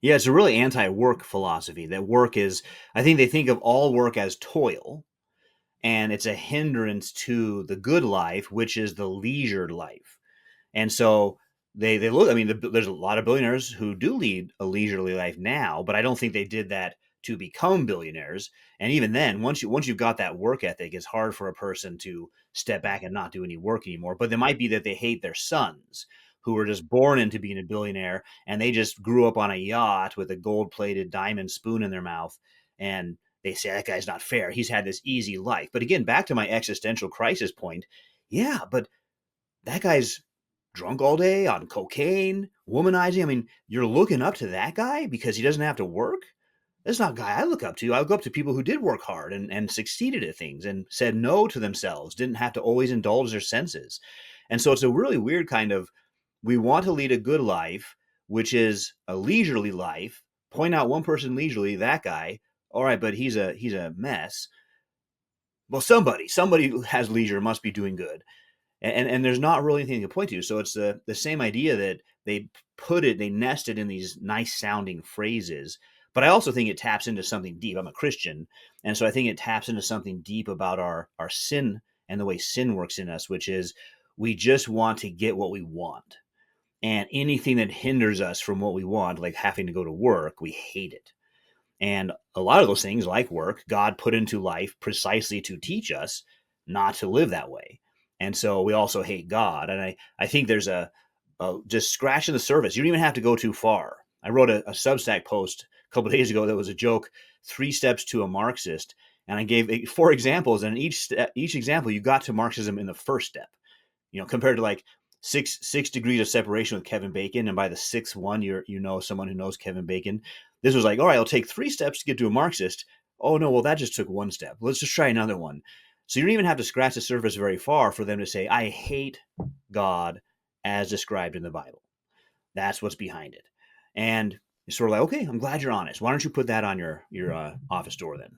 Yeah, it's a really anti-work philosophy. That work is, I think they think of all work as toil, and it's a hindrance to the good life, which is the leisured life. And so they look. I mean, there's a lot of billionaires who do lead a leisurely life now, but I don't think they did that to become billionaires. And even then, once you've got that work ethic, it's hard for a person to step back and not do any work anymore. But it might be that they hate their sons who were just born into being a billionaire, and they just grew up on a yacht with a gold-plated diamond spoon in their mouth, and they say that guy's not fair. He's had this easy life. But again, back to my existential crisis point. Yeah, but that guy's drunk all day on cocaine, womanizing. I mean, you're looking up to that guy because he doesn't have to work? That's not a guy I look up to. I look up to people who did work hard and succeeded at things and said no to themselves, didn't have to always indulge their senses. And so it's a really weird kind of, we want to lead a good life, which is a leisurely life. Point out one person leisurely, that guy. All right, but he's a mess. Well, somebody who has leisure must be doing good, and there's not really anything to point to. So it's the same idea that they nest it in these nice sounding phrases. But I also think it taps into something deep. I'm a Christian, and so I think it taps into something deep about our sin and the way sin works in us, which is we just want to get what we want, and anything that hinders us from what we want, like having to go to work, we hate it. And a lot of those things, like work, God put into life precisely to teach us not to live that way. And so we also hate God. And I think there's just scratching the surface. You don't even have to go too far. I wrote a Substack post a couple of days ago that was a joke, 3 steps to a Marxist. And I gave 4 examples. And in each example, you got to Marxism in the first step, compared to like six degrees of separation with Kevin Bacon, and by the sixth one, you know someone who knows Kevin Bacon. This was like, all right, I'll take 3 steps to get to a Marxist. Oh no, well that just took 1 step. Let's just try another one. So you don't even have to scratch the surface very far for them to say, I hate God as described in the Bible. That's what's behind it. And it's sort of like, okay, I'm glad you're honest. Why don't you put that on your office door then?